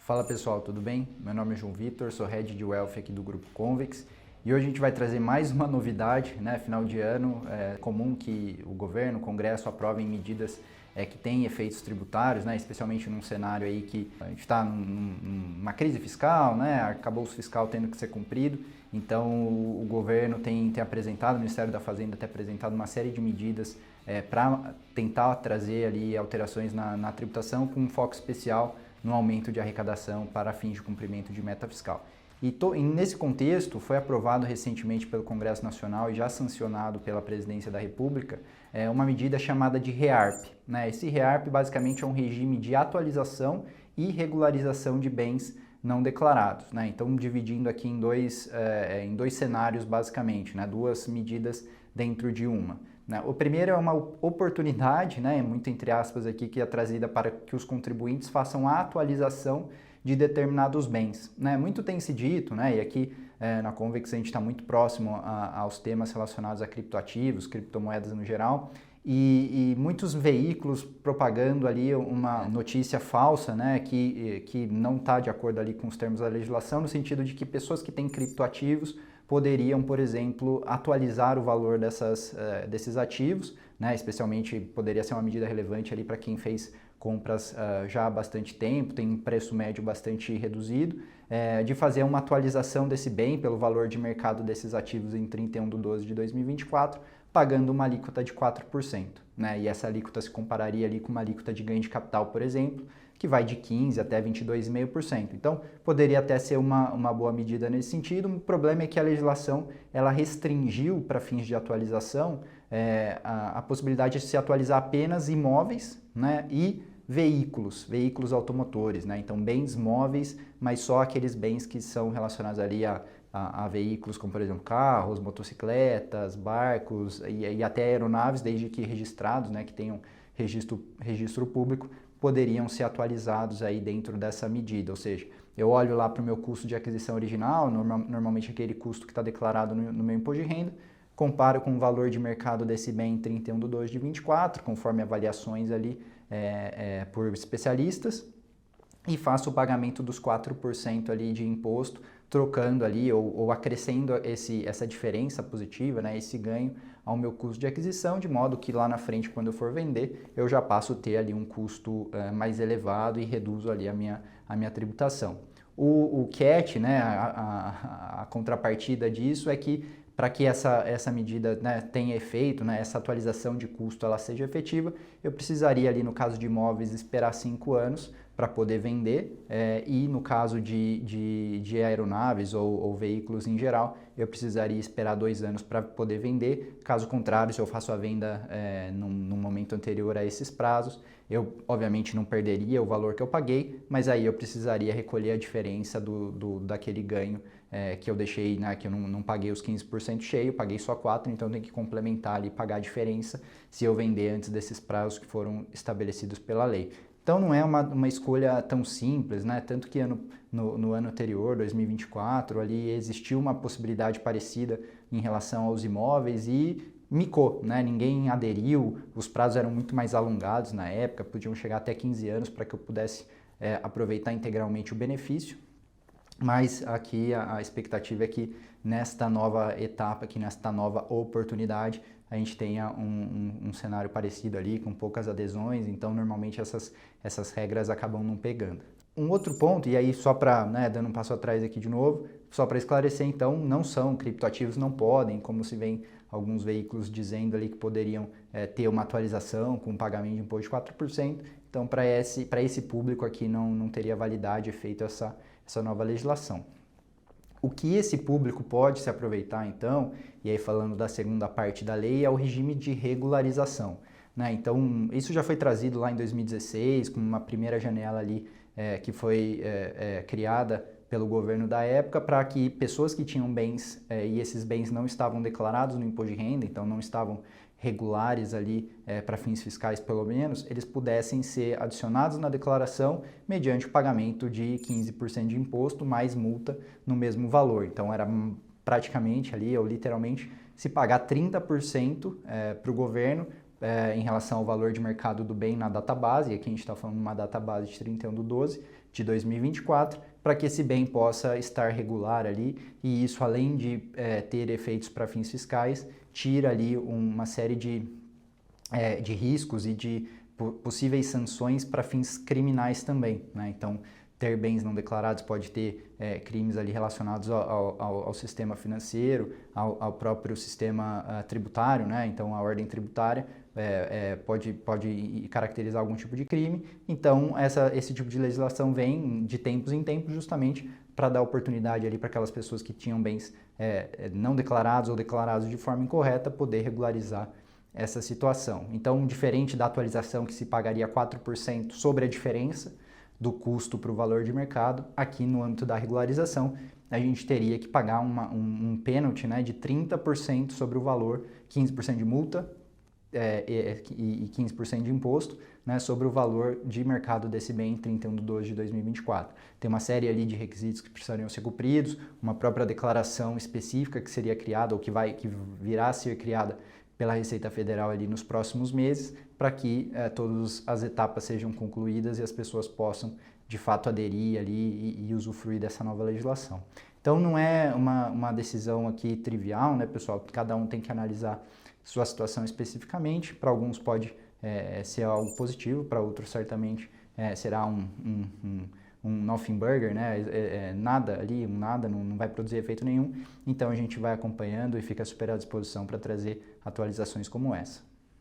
Fala pessoal, tudo bem? Meu nome é João Vitor, sou Head de Wealth aqui do Grupo Convex e hoje a gente vai trazer mais uma novidade, né? Final de ano, é comum que o governo, o Congresso aprovem medidas que têm efeitos tributários, né? Especialmente num cenário aí que a gente está numa crise fiscal, né? Arcabouço fiscal tendo que ser cumprido, então o governo tem apresentado, o Ministério da Fazenda tem apresentado uma série de medidas para tentar trazer ali alterações na tributação com um foco especial no aumento de arrecadação para fins de cumprimento de meta fiscal. E nesse contexto, foi aprovado recentemente pelo Congresso Nacional e já sancionado pela Presidência da República uma medida chamada de REARP. Né? Esse REARP basicamente é um regime de atualização e regularização de bens não declarados. Né? Então, dividindo aqui em dois cenários basicamente, né? Duas medidas dentro de uma. O primeiro é uma oportunidade, né, muito entre aspas aqui, que é trazida para que os contribuintes façam a atualização de determinados bens. Né? Muito tem se dito, né, e aqui na Convex a gente está muito próximo aos temas relacionados a criptoativos, criptomoedas no geral, e muitos veículos propagando ali uma notícia falsa, né, que não está de acordo ali com os termos da legislação, no sentido de que pessoas que têm criptoativos poderiam, por exemplo, atualizar o valor desses ativos, né? Especialmente poderia ser uma medida relevante ali para quem fez compras já há bastante tempo, tem um preço médio bastante reduzido, de fazer uma atualização desse bem pelo valor de mercado desses ativos em 31/12 de 2024, pagando uma alíquota de 4%. Né? E essa alíquota se compararia ali com uma alíquota de ganho de capital, por exemplo, que vai de 15% até 22,5%. Então, poderia até ser uma boa medida nesse sentido. O problema é que a legislação ela restringiu para fins de atualização a possibilidade de se atualizar apenas imóveis, né, e veículos automotores. Né? Então, bens móveis, mas só aqueles bens que são relacionados ali a veículos como, por exemplo, carros, motocicletas, barcos e até aeronaves, desde que registrados, né, que tenham registro público, poderiam ser atualizados aí dentro dessa medida, ou seja, eu olho lá para o meu custo de aquisição original, normalmente aquele custo que está declarado no meu imposto de renda, comparo com o valor de mercado desse bem em 31/12 de 24, conforme avaliações ali por especialistas, e faço o pagamento dos 4% ali de imposto, trocando ali ou acrescendo essa diferença positiva, né, esse ganho ao meu custo de aquisição, de modo que lá na frente, quando eu for vender, eu já passo a ter ali um custo mais elevado e reduzo ali a minha tributação. O CAT, né, a contrapartida disso é que para que essa medida, né, tenha efeito, né, essa atualização de custo ela seja efetiva, eu precisaria ali no caso de imóveis esperar 5 anos para poder vender e no caso de aeronaves ou veículos em geral, eu precisaria esperar 2 anos para poder vender. Caso contrário, se eu faço a venda num momento anterior a esses prazos, eu obviamente não perderia o valor que eu paguei, mas aí eu precisaria recolher a diferença daquele ganho que eu deixei, né, que eu não paguei os 15% cheio, paguei só 4%, então eu tenho que complementar ali e pagar a diferença se eu vender antes desses prazos que foram estabelecidos pela lei. Então não é uma escolha tão simples, né? Tanto que no ano anterior, 2024, ali existiu uma possibilidade parecida em relação aos imóveis e micou, né? Ninguém aderiu, os prazos eram muito mais alongados na época, podiam chegar até 15 anos para que eu pudesse aproveitar integralmente o benefício. Mas aqui a expectativa é que nesta nova etapa, que nesta nova oportunidade, a gente tenha um cenário parecido ali, com poucas adesões, então normalmente essas regras acabam não pegando. Um outro ponto, e aí só para, né, dando um passo atrás aqui de novo, só para esclarecer, então, não são criptoativos, não podem, como se vem alguns veículos dizendo ali que poderiam ter uma atualização com pagamento de imposto de 4%, então para esse público aqui não teria validade efeito essa nova legislação. O que esse público pode se aproveitar, então, e aí falando da segunda parte da lei, é o regime de regularização. Né? Então, isso já foi trazido lá em 2016, com uma primeira janela ali que foi criada pelo governo da época, para que pessoas que tinham bens e esses bens não estavam declarados no imposto de renda, então não estavam regulares ali para fins fiscais pelo menos, eles pudessem ser adicionados na declaração mediante o pagamento de 15% de imposto mais multa no mesmo valor. Então era praticamente ali, ou literalmente, se pagar 30% para o governo em relação ao valor de mercado do bem na database, e aqui a gente está falando de uma database de 31/12, de 2024, para que esse bem possa estar regular ali, e isso, além de ter efeitos para fins fiscais, tira ali uma série de riscos e de possíveis sanções para fins criminais também, né? Então, ter bens não declarados pode ter crimes ali relacionados ao sistema financeiro, ao próprio sistema tributário, né? Então, a ordem tributária pode caracterizar algum tipo de crime. Então, esse tipo de legislação vem de tempos em tempos justamente para dar oportunidade ali para aquelas pessoas que tinham bens não declarados ou declarados de forma incorreta poder regularizar essa situação. Então, diferente da atualização que se pagaria 4% sobre a diferença do custo para o valor de mercado, aqui no âmbito da regularização, a gente teria que pagar um pênalti, né, de 30% sobre o valor, 15% de multa e 15% de imposto, né, sobre o valor de mercado desse bem em 31/12/2024. Tem uma série ali de requisitos que precisariam ser cumpridos, uma própria declaração específica que seria criada ou que virá a ser criada pela Receita Federal ali nos próximos meses, para que todas as etapas sejam concluídas e as pessoas possam, de fato, aderir ali e usufruir dessa nova legislação. Então, não é uma decisão aqui trivial, né, pessoal? Cada um tem que analisar sua situação especificamente. Para alguns pode ser algo positivo, para outros certamente será um nothing burger, né? Nada ali, nada, não vai produzir efeito nenhum. Então a gente vai acompanhando e fica super à disposição para trazer atualizações como essa.